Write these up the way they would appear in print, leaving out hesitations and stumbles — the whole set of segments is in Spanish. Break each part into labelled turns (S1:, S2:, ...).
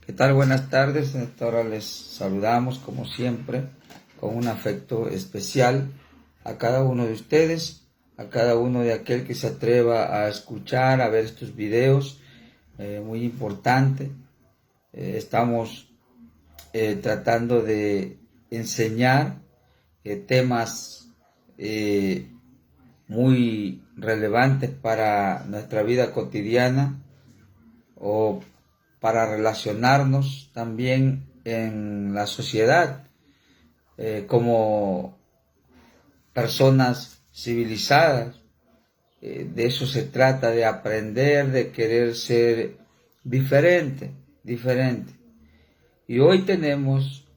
S1: ¿Qué tal? Buenas tardes. En esta hora les saludamos como siempre con un afecto especial a cada uno de ustedes, a cada uno de aquel que se atreva a escuchar, a ver estos videos, muy importante. Estamos tratando de enseñar temas muy relevantes para nuestra vida cotidiana o para relacionarnos también en la sociedad como personas civilizadas. De eso se trata, de aprender, de querer ser diferente. Y hoy tenemos,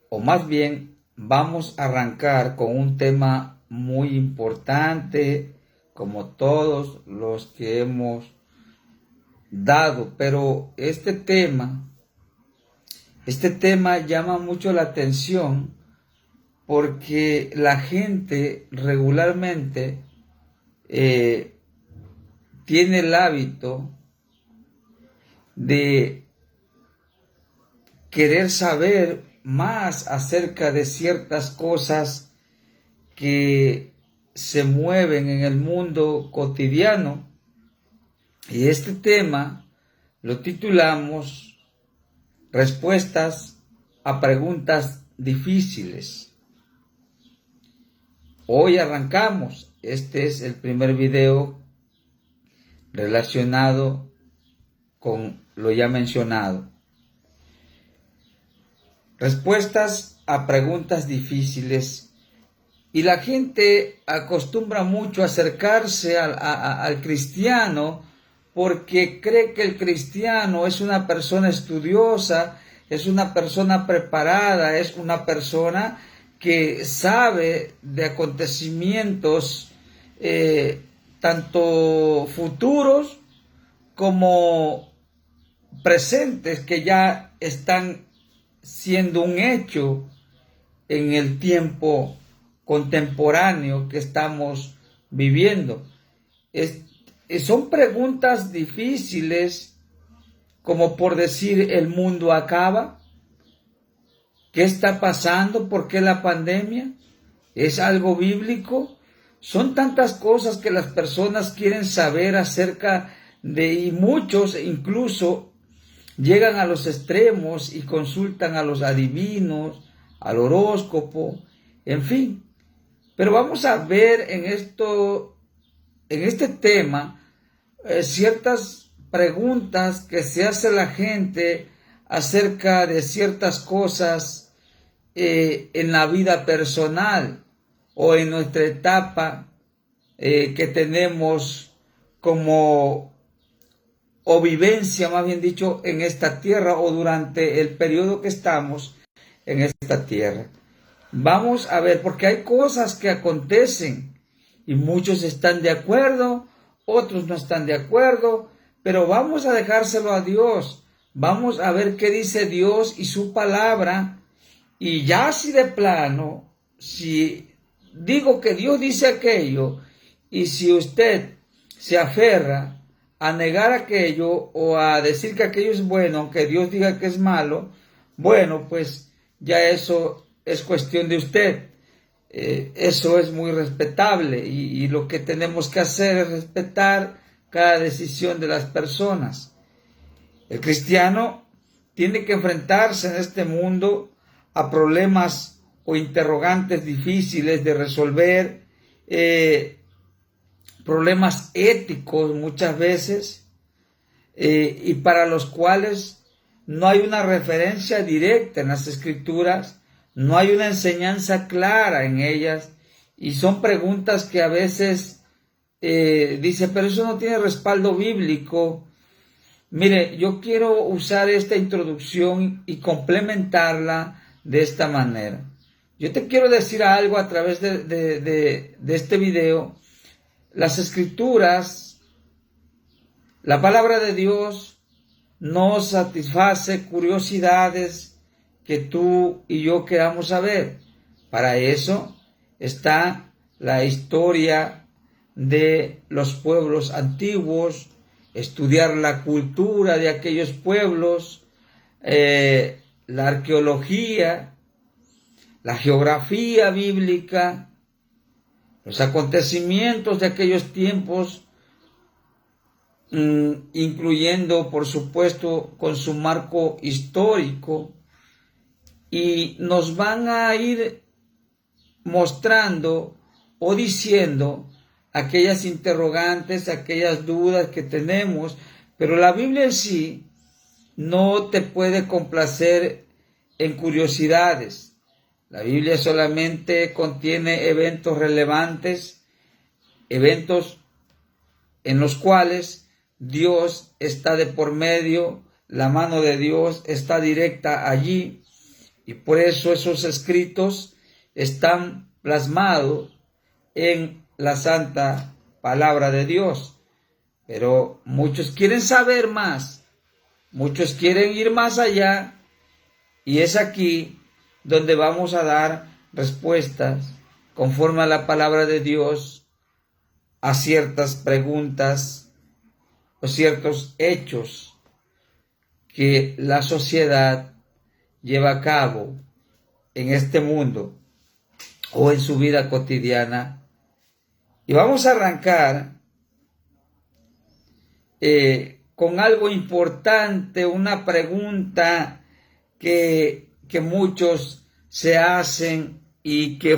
S1: o más bien vamos a arrancar con un tema muy importante, como todos los que hemos dado, pero este tema llama mucho la atención porque la gente regularmente tiene el hábito de querer saber más acerca de ciertas cosas que se mueven en el mundo cotidiano. Y este tema lo titulamos Respuestas a preguntas difíciles. Hoy arrancamos. Este es el primer video relacionado con lo ya mencionado. Respuestas a preguntas difíciles. Y la gente acostumbra mucho a acercarse al cristiano porque cree que el cristiano es una persona estudiosa, es una persona preparada, es una persona que sabe de acontecimientos tanto futuros como presentes que ya están siendo un hecho en el tiempo contemporáneo que estamos viviendo. Son preguntas difíciles, como por decir, ¿el mundo acaba? ¿Qué está pasando? ¿Por qué la pandemia? ¿Es algo bíblico? Son tantas cosas que las personas quieren saber acerca de, y muchos incluso llegan a los extremos y consultan a los adivinos, al horóscopo, en fin. Pero vamos a ver en este tema ciertas preguntas que se hace la gente acerca de ciertas cosas en la vida personal o en nuestra etapa que tenemos como o vivencia, más bien dicho, en esta tierra o durante el periodo que estamos en esta tierra. Vamos a ver, porque hay cosas que acontecen y muchos están de acuerdo, otros no están de acuerdo, pero vamos a dejárselo a Dios. Vamos a ver qué dice Dios y su palabra. Y ya si de plano, si digo que Dios dice aquello, y si usted se aferra a negar aquello o a decir que aquello es bueno, aunque Dios diga que es malo, bueno, pues ya eso es cuestión de usted. Eso es muy respetable y lo que tenemos que hacer es respetar cada decisión de las personas. El cristiano tiene que enfrentarse en este mundo a problemas o interrogantes difíciles de resolver, problemas éticos muchas veces, y para los cuales no hay una referencia directa en las Escrituras, no hay una enseñanza clara en ellas, y son preguntas que a veces dice, pero eso no tiene respaldo bíblico. Mire, yo quiero usar esta introducción y complementarla de esta manera. Yo te quiero decir algo a través de este video. Las Escrituras, la palabra de Dios, no satisface curiosidades que tú y yo queramos saber. Para eso está la historia de los pueblos antiguos, estudiar la cultura de aquellos pueblos, la arqueología, la geografía bíblica, los acontecimientos de aquellos tiempos, incluyendo, por supuesto, con su marco histórico, y nos van a ir mostrando o diciendo aquellas interrogantes, aquellas dudas que tenemos, pero la Biblia en sí no te puede complacer en curiosidades. La Biblia solamente contiene eventos relevantes, eventos en los cuales Dios está de por medio, la mano de Dios está directa allí, y por eso esos escritos están plasmados en la santa palabra de Dios. Pero muchos quieren saber más, muchos quieren ir más allá, y es aquí donde vamos a dar respuestas conforme a la palabra de Dios a ciertas preguntas o ciertos hechos que la sociedad lleva a cabo en este mundo o en su vida cotidiana. Y vamos a arrancar con algo importante, una pregunta que muchos se hacen y que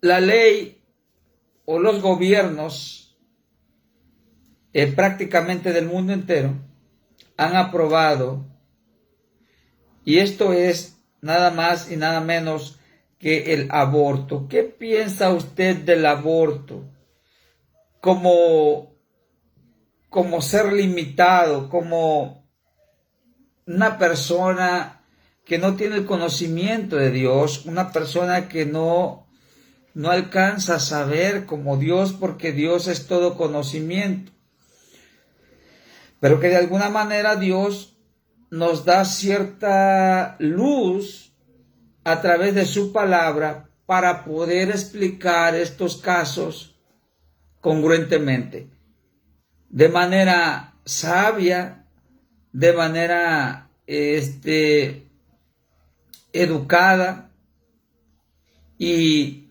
S1: la ley o los gobiernos prácticamente del mundo entero han aprobado, y esto es nada más y nada menos que el aborto. ¿Qué piensa usted del aborto como ser limitado, como una persona que no tiene el conocimiento de Dios, una persona que no alcanza a saber como Dios, porque Dios es todo conocimiento, pero que de alguna manera Dios nos da cierta luz a través de su palabra para poder explicar estos casos congruentemente, de manera sabia, de manera educada, y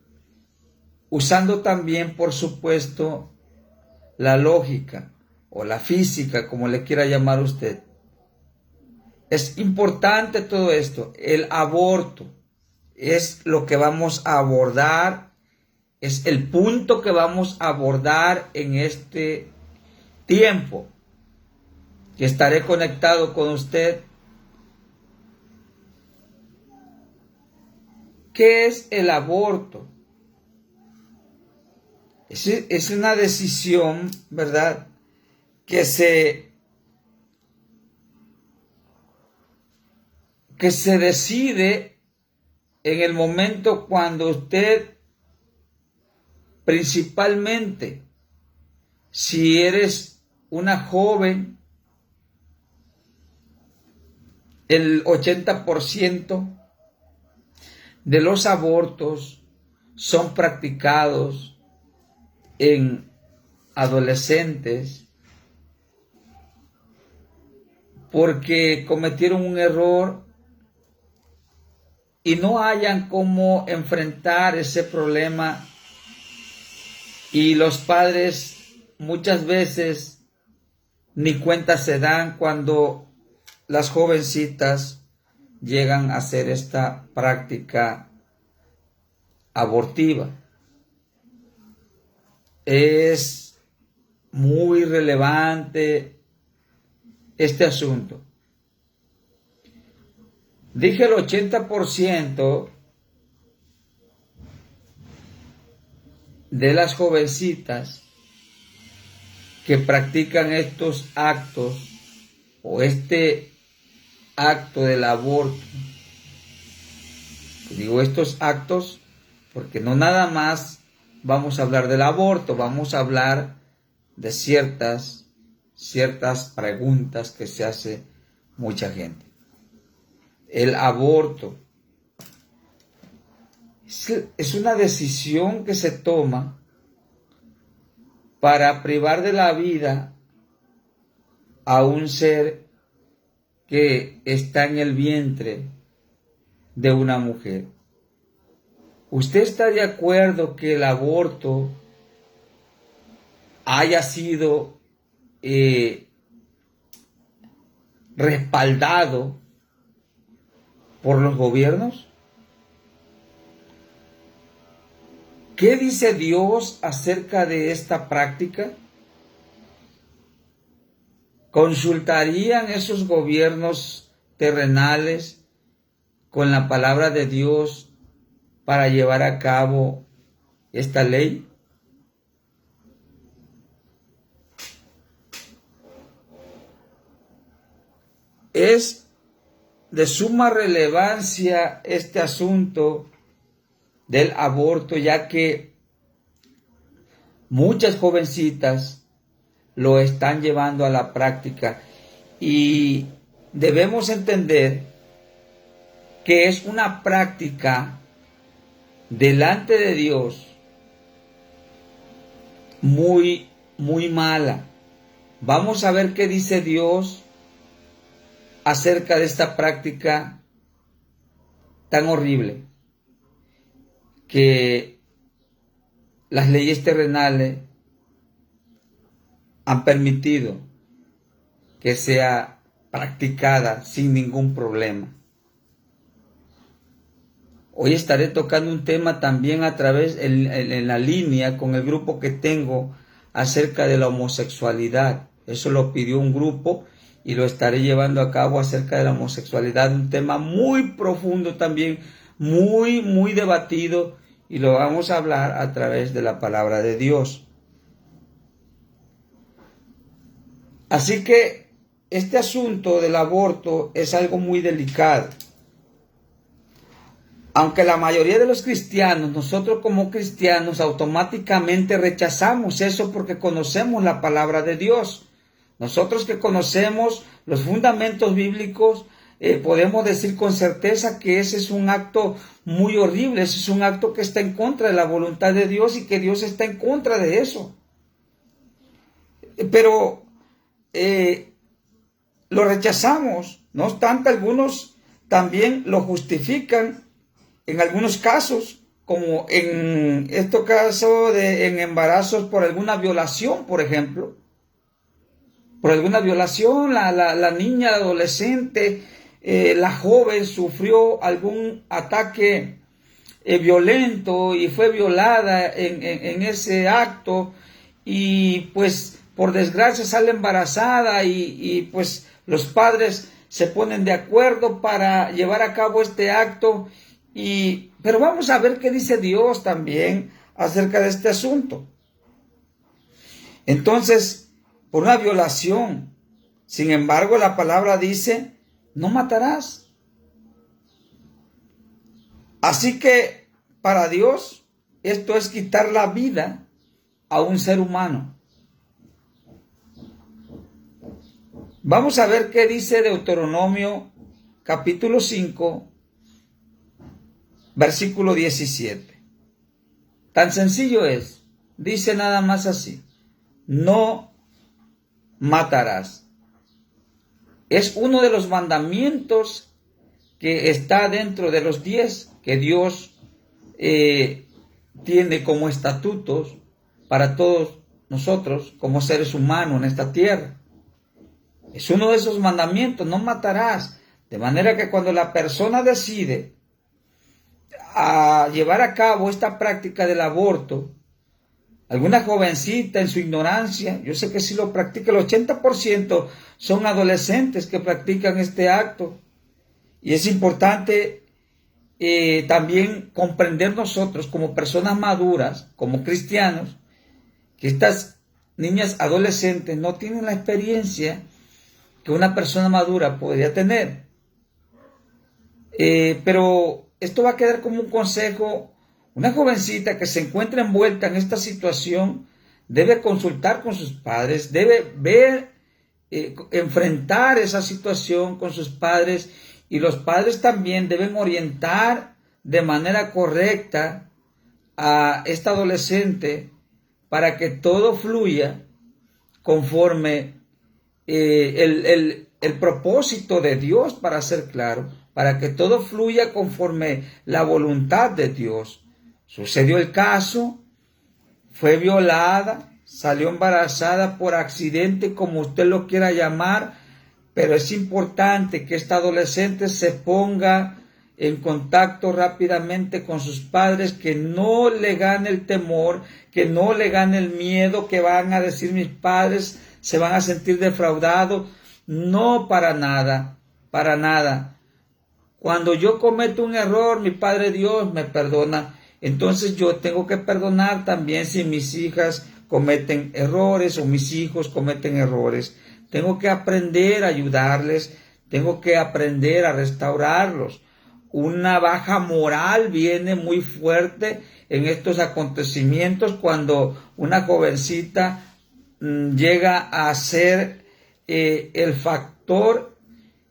S1: usando también, por supuesto, la lógica o la física, como le quiera llamar usted. Es importante todo esto. El aborto es lo que vamos a abordar, es el punto que vamos a abordar en este tiempo que estaré conectado con usted. ¿Qué es el aborto? Es una decisión, ¿verdad?, que se decide en el momento cuando usted, principalmente si eres una joven, el 80% de los abortos son practicados en adolescentes porque cometieron un error y no hayan cómo enfrentar ese problema, y los padres muchas veces ni cuenta se dan cuando las jovencitas llegan a hacer esta práctica abortiva. Es muy relevante este asunto. Dije el 80% de las jovencitas que practican estos actos o este acto del aborto. Digo estos actos porque no nada más vamos a hablar del aborto, vamos a hablar de ciertas preguntas que se hace mucha gente. El aborto es una decisión que se toma para privar de la vida a un ser que está en el vientre de una mujer. ¿Usted está de acuerdo que el aborto haya sido respaldado por los gobiernos? ¿Qué dice Dios acerca de esta práctica? ¿Consultarían esos gobiernos terrenales con la palabra de Dios para llevar a cabo esta ley? Es de suma relevancia este asunto del aborto, ya que muchas jovencitas lo están llevando a la práctica y debemos entender que es una práctica delante de Dios muy, muy mala. Vamos a ver qué dice Dios acerca de esta práctica tan horrible que las leyes terrenales han permitido que sea practicada sin ningún problema. Hoy estaré tocando un tema también a través en la línea con el grupo que tengo acerca de la homosexualidad. Eso lo pidió un grupo y lo estaré llevando a cabo acerca de la homosexualidad, un tema muy profundo también, muy, muy debatido, y lo vamos a hablar a través de la palabra de Dios. Así que este asunto del aborto es algo muy delicado. Aunque la mayoría de los cristianos, nosotros como cristianos automáticamente rechazamos eso porque conocemos la palabra de Dios. Nosotros que conocemos los fundamentos bíblicos, podemos decir con certeza que ese es un acto muy horrible, ese es un acto que está en contra de la voluntad de Dios y que Dios está en contra de eso. Pero lo rechazamos, no obstante algunos también lo justifican en algunos casos, como en este caso en embarazos por alguna violación, por ejemplo. Por alguna violación, la niña, la adolescente, la joven sufrió algún ataque violento y fue violada en ese acto, y pues por desgracia sale embarazada y pues los padres se ponen de acuerdo para llevar a cabo este acto. Pero vamos a ver qué dice Dios también acerca de este asunto. Entonces, por una violación, sin embargo, la palabra dice, no matarás. Así que para Dios, esto es quitar la vida a un ser humano. Vamos a ver qué dice Deuteronomio capítulo 5, versículo 17. Tan sencillo es. Dice nada más así. No matarás. Es uno de los mandamientos que está dentro de los 10 que Dios tiene como estatutos para todos nosotros como seres humanos en esta tierra. Es uno de esos mandamientos, no matarás. De manera que cuando la persona decide a llevar a cabo esta práctica del aborto, alguna jovencita en su ignorancia, yo sé que si lo practica, el 80% son adolescentes que practican este acto. Y es importante también comprender nosotros como personas maduras, como cristianos, que estas niñas adolescentes no tienen la experiencia que una persona madura podría tener. Pero esto va a quedar como un consejo. Una jovencita que se encuentra envuelta en esta situación debe consultar con sus padres, debe ver, enfrentar esa situación con sus padres, y los padres también deben orientar de manera correcta a esta adolescente para que todo fluya conforme el propósito de Dios, para ser claro, para que todo fluya conforme la voluntad de Dios. Sucedió el caso, fue violada, salió embarazada por accidente, como usted lo quiera llamar, pero es importante que esta adolescente se ponga en contacto rápidamente con sus padres, que no le gane el temor, que no le gane el miedo, que van a decir mis padres, se van a sentir defraudados. No, para nada, para nada. Cuando yo cometo un error, mi Padre Dios me perdona. Entonces yo tengo que perdonar también si mis hijas cometen errores o mis hijos cometen errores. Tengo que aprender a ayudarles, tengo que aprender a restaurarlos. Una baja moral viene muy fuerte en estos acontecimientos cuando una jovencita llega a ser el factor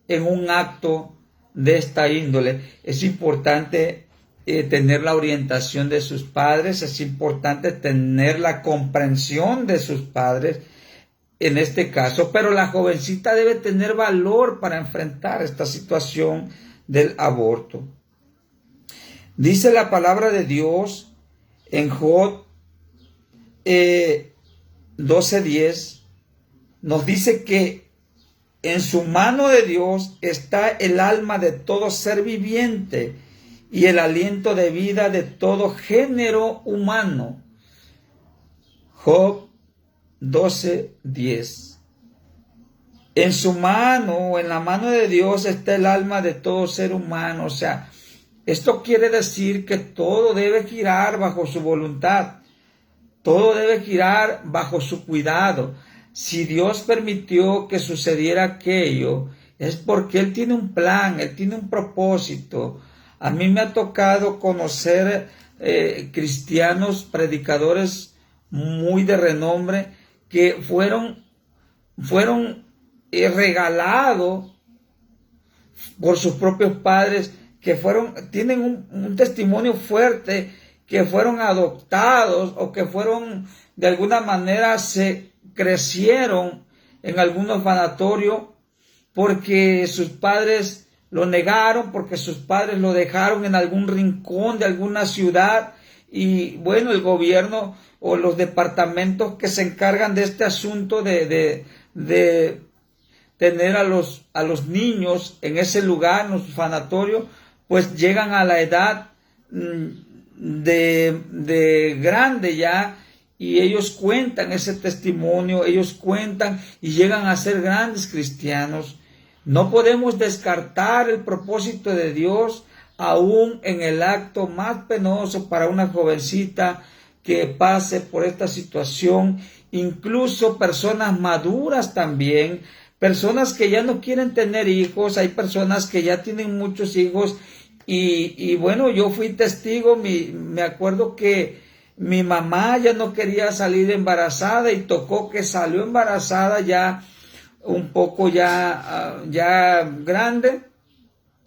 S1: en un acto de esta índole. Es importante tener la orientación de sus padres, es importante tener la comprensión de sus padres en este caso, pero la jovencita debe tener valor para enfrentar esta situación del aborto. Dice la palabra de Dios en Job 12:10, nos dice que en su mano de Dios está el alma de todo ser viviente y el aliento de vida de todo género humano. Job 12:10. En su mano, en la mano de Dios, está el alma de todo ser humano. O sea, esto quiere decir que todo debe girar bajo su voluntad. Todo debe girar bajo su cuidado. Si Dios permitió que sucediera aquello, es porque Él tiene un plan, Él tiene un propósito. A mí me ha tocado conocer cristianos, predicadores muy de renombre, que fueron regalados por sus propios padres, que tienen un testimonio fuerte, que fueron adoptados o que fueron de alguna manera se crecieron en algunos sanatorios porque sus padres lo negaron, porque sus padres lo dejaron en algún rincón de alguna ciudad, y bueno, el gobierno o los departamentos que se encargan de este asunto de tener a los niños en ese lugar, en los sanatorios, pues llegan a la edad de grande ya, y ellos cuentan ese testimonio, ellos cuentan y llegan a ser grandes cristianos. No podemos descartar el propósito de Dios aún en el acto más penoso para una jovencita que pase por esta situación. Incluso personas maduras también, personas que ya no quieren tener hijos, hay personas que ya tienen muchos hijos. Y bueno, yo fui testigo, me acuerdo que mi mamá ya no quería salir embarazada y tocó que salió embarazada ya un poco ya grande,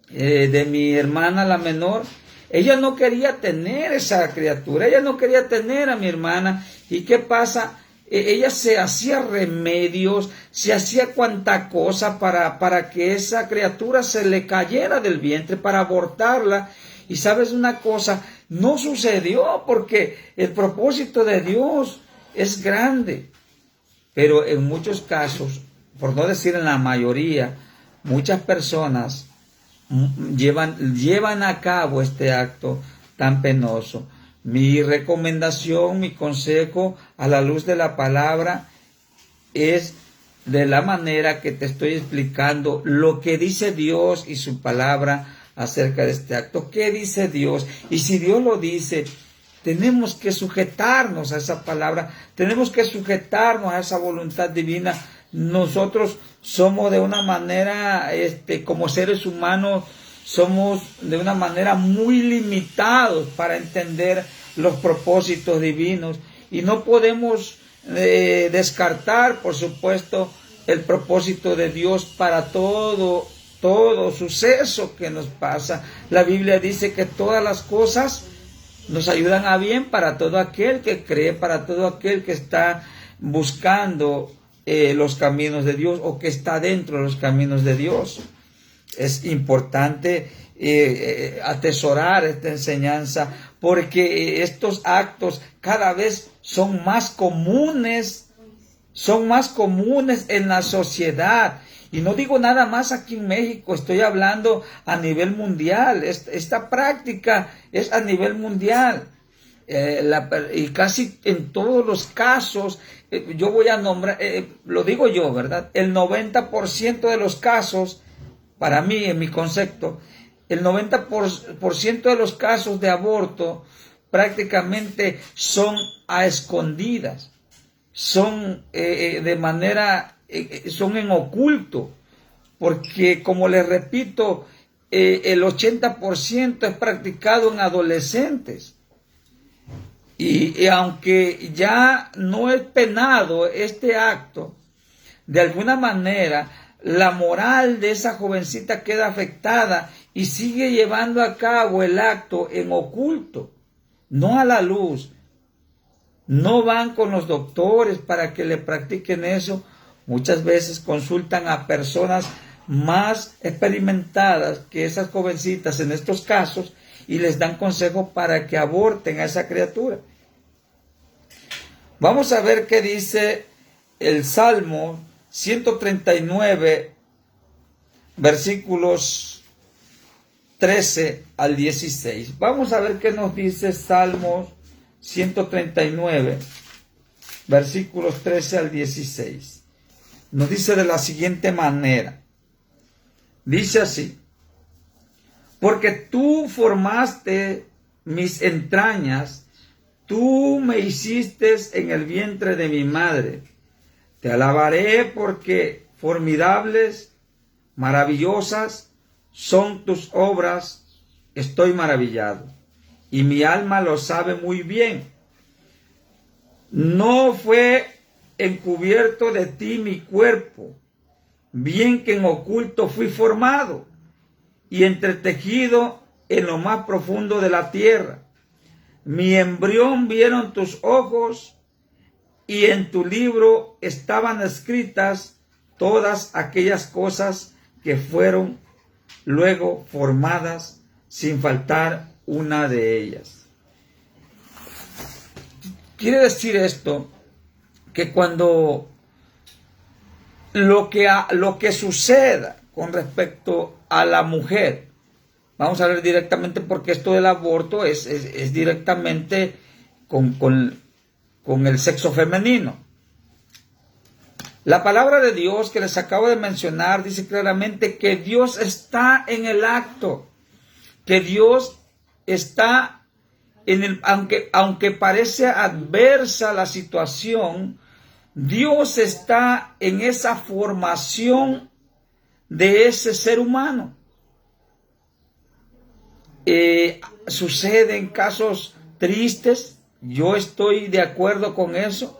S1: de mi hermana la menor. Ella no quería tener esa criatura, ella no quería tener a mi hermana. ¿Y qué pasa? Ella se hacía remedios, se hacía cuanta cosa para que esa criatura se le cayera del vientre, para abortarla. Y sabes una cosa, no sucedió porque el propósito de Dios es grande. Pero en muchos casos, por no decir en la mayoría, muchas personas llevan a cabo este acto tan penoso. Mi recomendación, mi consejo a la luz de la palabra es de la manera que te estoy explicando lo que dice Dios y su palabra acerca de este acto. ¿Qué dice Dios? Y si Dios lo dice, tenemos que sujetarnos a esa palabra, tenemos que sujetarnos a esa voluntad divina. Nosotros somos de una manera, como seres humanos, somos de una manera muy limitados para entender los propósitos divinos, y no podemos descartar, por supuesto, el propósito de Dios para todo suceso que nos pasa. La Biblia dice que todas las cosas nos ayudan a bien para todo aquel que cree, para todo aquel que está buscando los caminos de Dios o que está dentro de los caminos de Dios. Es importante atesorar esta enseñanza porque estos actos cada vez son más comunes en la sociedad. Y no digo nada más aquí en México, estoy hablando a nivel mundial. Esta práctica es a nivel mundial. Y casi en todos los casos, yo voy a nombrar, lo digo yo, ¿verdad? El 90% de los casos, para mí, en mi concepto, el 90% de los casos de aborto prácticamente son a escondidas, son son en oculto, porque como les repito, el 80% es practicado en adolescentes. Y aunque ya no es penado este acto, de alguna manera la moral de esa jovencita queda afectada y sigue llevando a cabo el acto en oculto, no a la luz. No van con los doctores para que le practiquen eso. Muchas veces consultan a personas más experimentadas que esas jovencitas en estos casos y les dan consejo para que aborten a esa criatura. Vamos a ver qué dice el Salmo 139, versículos 13 al 16. Vamos a ver qué nos dice Salmos 139, versículos 13 al 16. Nos dice de la siguiente manera. Dice así: porque tú formaste mis entrañas, tú me hiciste en el vientre de mi madre. Te alabaré porque formidables, maravillosas son tus obras. Estoy maravillado, y mi alma lo sabe muy bien. No fue encubierto de ti mi cuerpo, bien que en oculto fui formado y entretejido en lo más profundo de la tierra. Mi embrión vieron tus ojos, y en tu libro estaban escritas todas aquellas cosas que fueron luego formadas, sin faltar una de ellas. Quiere decir esto que cuando lo que suceda con respecto a la mujer, vamos a ver directamente, porque esto del aborto es directamente con el sexo femenino. La palabra de Dios que les acabo de mencionar dice claramente que Dios está en el acto, que Dios está en el, aunque parece adversa la situación, Dios está en esa formación de ese ser humano. Suceden casos tristes, yo estoy de acuerdo con eso,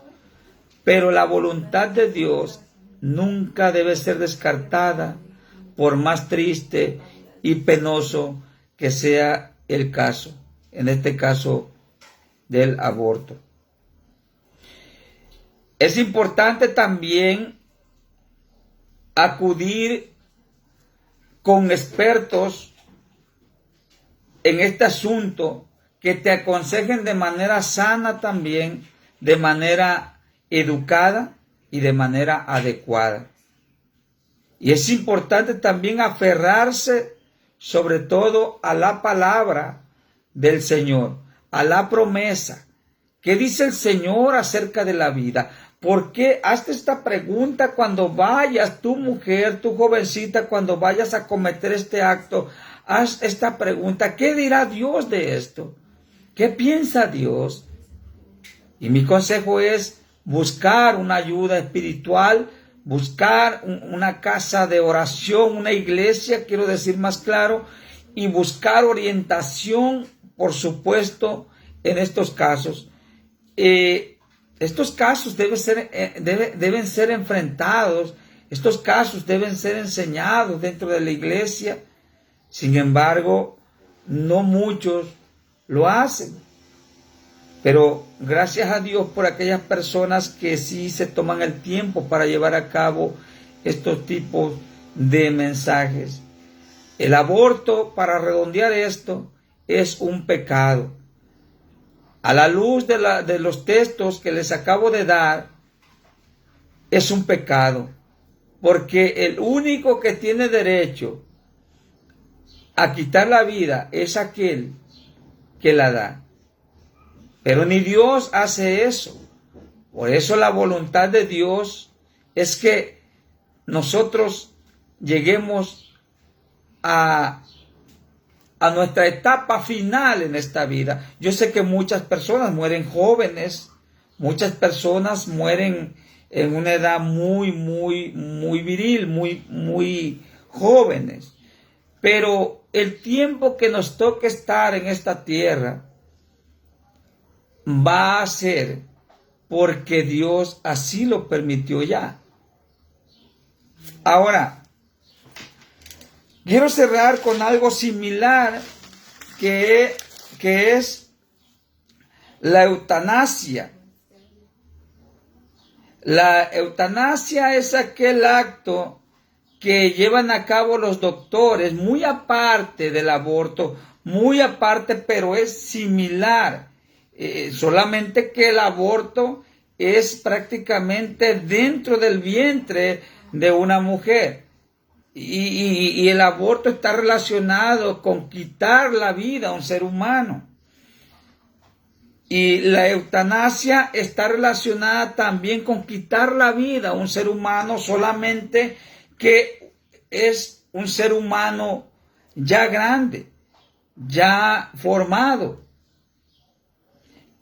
S1: pero la voluntad de Dios nunca debe ser descartada, por más triste y penoso que sea el caso, en este caso del aborto. Es importante también acudir con expertos en este asunto que te aconsejen de manera sana también, de manera educada y de manera adecuada. Y es importante también aferrarse sobre todo a la palabra del Señor, a la promesa. ¿Qué dice el Señor acerca de la vida? ¿Por qué? Hazte esta pregunta cuando vayas, tu mujer, tu jovencita, cuando vayas a cometer este acto. Haz esta pregunta: ¿qué dirá Dios de esto? ¿Qué piensa Dios? Y mi consejo es buscar una ayuda espiritual, buscar una casa de oración, una iglesia, quiero decir más claro, y buscar orientación, por supuesto, en estos casos. Estos casos deben ser enfrentados, estos casos deben ser enseñados dentro de la iglesia. Sin embargo, no muchos lo hacen. Pero gracias a Dios por aquellas personas que sí se toman el tiempo para llevar a cabo estos tipos de mensajes. El aborto, para redondear esto, es un pecado. A la luz de los textos que les acabo de dar, es un pecado. Porque el único que tiene derecho a quitar la vida es aquel que la da. Pero ni Dios hace eso. Por eso la voluntad de Dios es que nosotros lleguemos a nuestra etapa final en esta vida. Yo sé que muchas personas mueren jóvenes, muchas personas mueren en una edad muy viril, muy jóvenes. Pero el tiempo que nos toque estar en esta tierra va a ser porque Dios así lo permitió ya. Ahora, quiero cerrar con algo similar que es la eutanasia. La eutanasia es aquel acto que llevan a cabo los doctores, muy aparte del aborto, muy aparte, pero es similar. Solamente que el aborto es prácticamente dentro del vientre de una mujer. Y el aborto está relacionado con quitar la vida a un ser humano. Y la eutanasia está relacionada también con quitar la vida a un ser humano, solamente que es un ser humano ya grande, ya formado.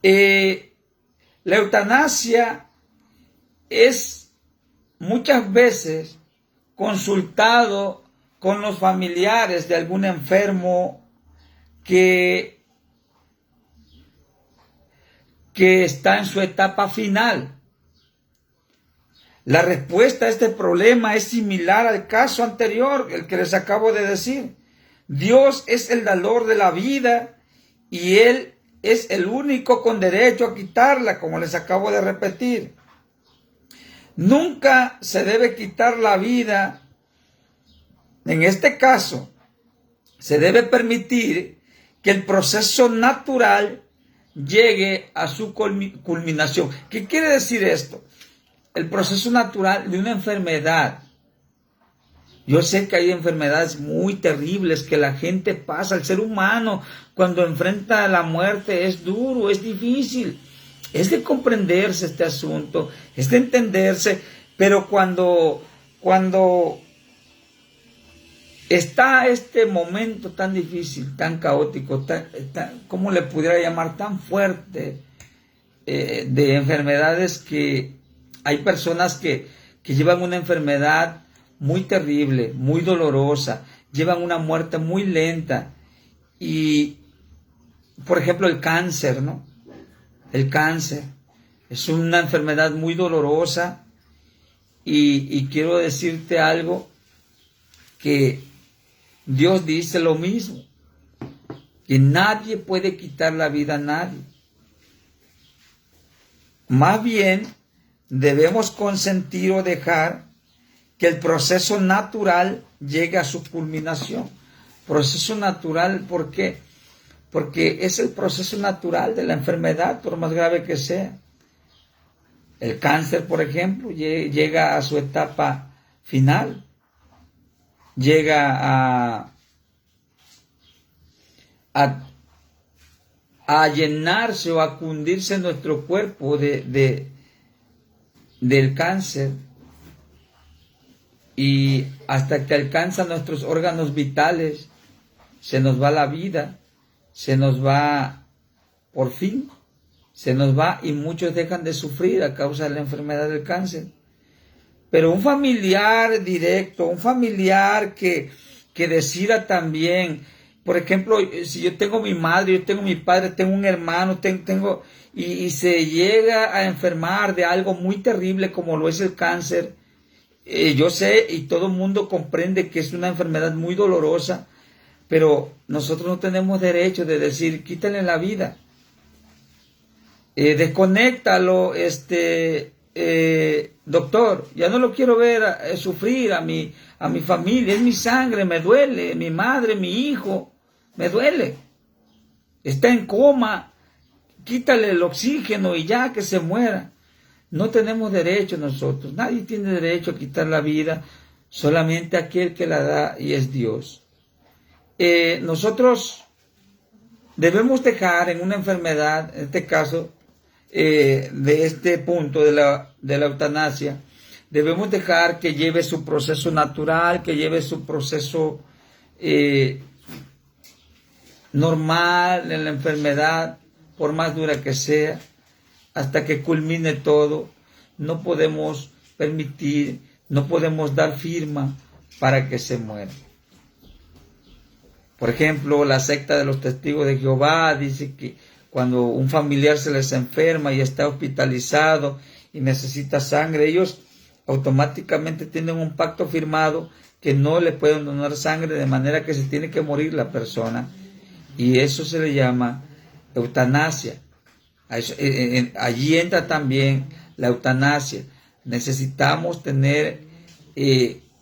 S1: La eutanasia es muchas veces consultado con los familiares de algún enfermo que está en su etapa final. La respuesta a este problema es similar al caso anterior, el que les acabo de decir. Dios es el dador de la vida y Él es el único con derecho a quitarla, como les acabo de repetir. Nunca se debe quitar la vida. En este caso, se debe permitir que el proceso natural llegue a su culminación. ¿Qué quiere decir esto? El proceso natural de una enfermedad. Yo sé que hay enfermedades muy terribles que la gente pasa. El ser humano, cuando enfrenta la muerte, es duro, es difícil. Es de comprenderse este asunto, es de entenderse, pero cuando está este momento tan difícil, tan caótico, ¿cómo le pudiera llamar? Tan fuerte, de enfermedades, que hay personas que llevan una enfermedad muy terrible, muy dolorosa, llevan una muerte muy lenta. Y, por ejemplo, el cáncer, ¿no? El cáncer es una enfermedad muy dolorosa y quiero decirte algo, que Dios dice lo mismo, que nadie puede quitar la vida a nadie. Más bien, debemos consentir o dejar que el proceso natural llegue a su culminación. Proceso natural, ¿por qué? Porque es el proceso natural de la enfermedad, por más grave que sea. El cáncer, por ejemplo, llega a su etapa final. Llega a llenarse o a cundirse nuestro cuerpo del cáncer, y hasta que alcanza nuestros órganos vitales, se nos va la vida, se nos va, por fin, se nos va, y muchos dejan de sufrir a causa de la enfermedad del cáncer. Pero un familiar directo, un familiar que decida también, por ejemplo, si yo tengo mi madre, yo tengo mi padre, tengo un hermano, y se llega a enfermar de algo muy terrible como lo es el cáncer, yo sé y todo el mundo comprende que es una enfermedad muy dolorosa, pero nosotros no tenemos derecho de decir, quítale la vida. Desconéctalo, doctor, ya no lo quiero ver sufrir a mi familia, es mi sangre, me duele, mi madre, mi hijo, me duele. Está en coma, quítale el oxígeno y ya que se muera. No tenemos derecho nosotros, nadie tiene derecho a quitar la vida, solamente aquel que la da y es Dios. Nosotros debemos dejar en una enfermedad, en este caso, de este punto de la eutanasia, debemos dejar que lleve su proceso natural, que lleve su proceso normal en la enfermedad, por más dura que sea, hasta que culmine todo. No podemos permitir, no podemos dar firma para que se muera. Por ejemplo, la secta de los testigos de Jehová dice que cuando un familiar se les enferma y está hospitalizado y necesita sangre, ellos automáticamente tienen un pacto firmado que no le pueden donar sangre, de manera que se tiene que morir la persona. Y eso se le llama eutanasia. Allí entra también la eutanasia. Necesitamos tener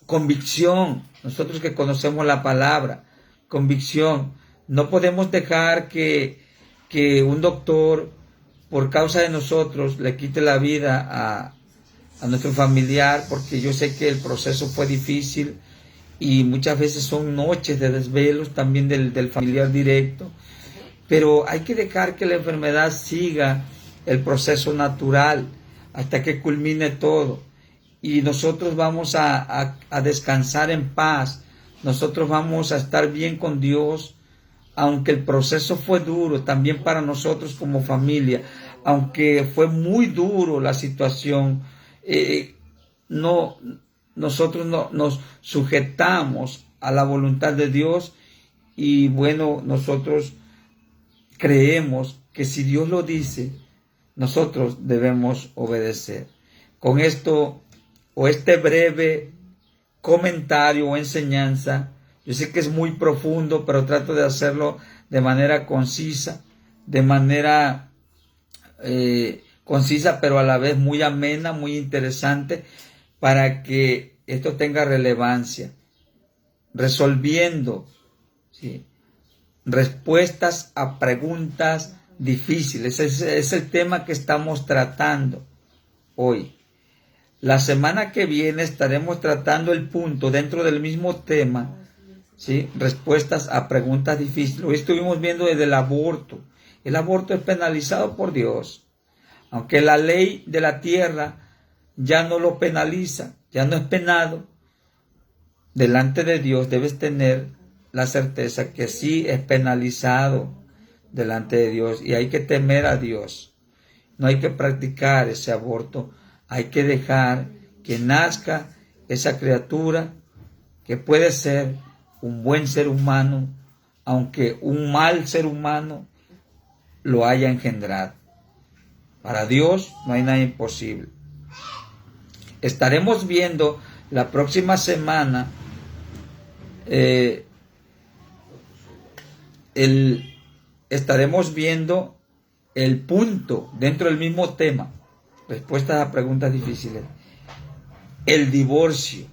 S1: convicción, nosotros que conocemos la palabra, convicción. No podemos dejar que un doctor, por causa de nosotros, le quite la vida a nuestro familiar, porque yo sé que el proceso fue difícil y muchas veces son noches de desvelos también del familiar directo, pero hay que dejar que la enfermedad siga el proceso natural hasta que culmine todo, y nosotros vamos a descansar en paz, nosotros vamos a estar bien con Dios, aunque el proceso fue duro también para nosotros como familia, aunque fue muy duro la situación, nosotros nos sujetamos a la voluntad de Dios, y bueno, nosotros creemos que si Dios lo dice, nosotros debemos obedecer. Con esto, o este breve comentario o enseñanza, yo sé que es muy profundo, pero trato de hacerlo de manera concisa, concisa, pero a la vez muy amena, muy interesante, para que esto tenga relevancia, resolviendo, ¿sí?, respuestas a preguntas difíciles. Ese es el tema que estamos tratando hoy. La semana que viene estaremos tratando el punto dentro del mismo tema, ¿sí?, respuestas a preguntas difíciles. Hoy estuvimos viendo desde el aborto. El aborto es penalizado por Dios. Aunque la ley de la tierra ya no lo penaliza, ya no es penado, delante de Dios debes tener la certeza que sí es penalizado delante de Dios, y hay que temer a Dios. No hay que practicar ese aborto, hay que dejar que nazca esa criatura que puede ser un buen ser humano, aunque un mal ser humano lo haya engendrado. Para Dios no hay nada imposible. Estaremos viendo la próxima semana estaremos viendo el punto dentro del mismo tema, respuestas a preguntas difíciles, el divorcio.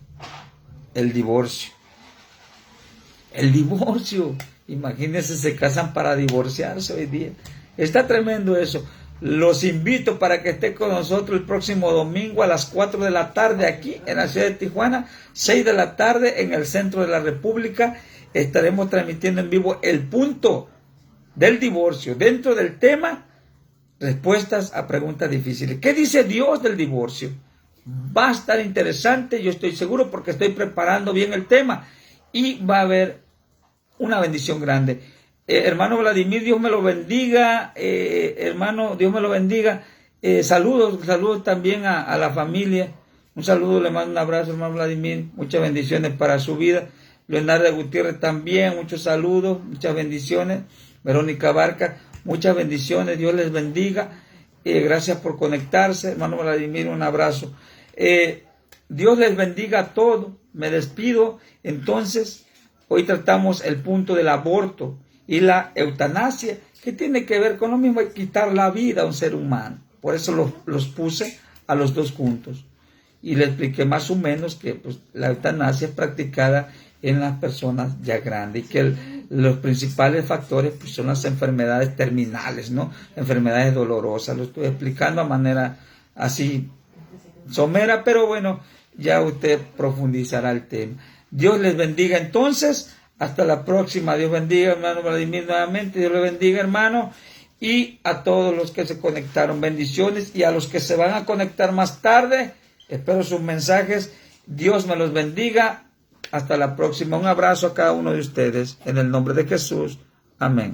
S1: Imagínense, se casan para divorciarse hoy día. Está tremendo eso. Los invito para que esté con nosotros el próximo domingo a las 4 de la tarde aquí en la ciudad de Tijuana, 6 de la tarde en el centro de la República. Estaremos transmitiendo en vivo el punto del divorcio dentro del tema respuestas a preguntas difíciles. ¿Qué dice Dios del divorcio? Va a estar interesante, yo estoy seguro, porque estoy preparando bien el tema y va a haber una bendición grande. Hermano Vladimir, Dios me lo bendiga. Hermano, Dios me lo bendiga. Saludos también a la familia. Un saludo, le mando un abrazo, hermano Vladimir. Muchas bendiciones para su vida. Leonardo Gutiérrez también, muchos saludos, muchas bendiciones. Verónica Barca, muchas bendiciones. Dios les bendiga. Gracias por conectarse. Hermano Vladimir, un abrazo. Dios les bendiga a todos. Me despido. Entonces, hoy tratamos el punto del aborto y la eutanasia, que tiene que ver con lo mismo, quitar la vida a un ser humano. Por eso los puse a los dos juntos. Y le expliqué más o menos que pues, la eutanasia es practicada en las personas ya grandes y que los principales factores pues, son las enfermedades terminales, ¿no? Enfermedades dolorosas. Lo estoy explicando a manera así somera, pero bueno, ya usted profundizará el tema. Dios les bendiga entonces. Hasta la próxima. Dios bendiga, hermano Vladimir, nuevamente. Dios le bendiga, hermano. Y a todos los que se conectaron, bendiciones. Y a los que se van a conectar más tarde, espero sus mensajes. Dios me los bendiga. Hasta la próxima. Un abrazo a cada uno de ustedes. En el nombre de Jesús. Amén.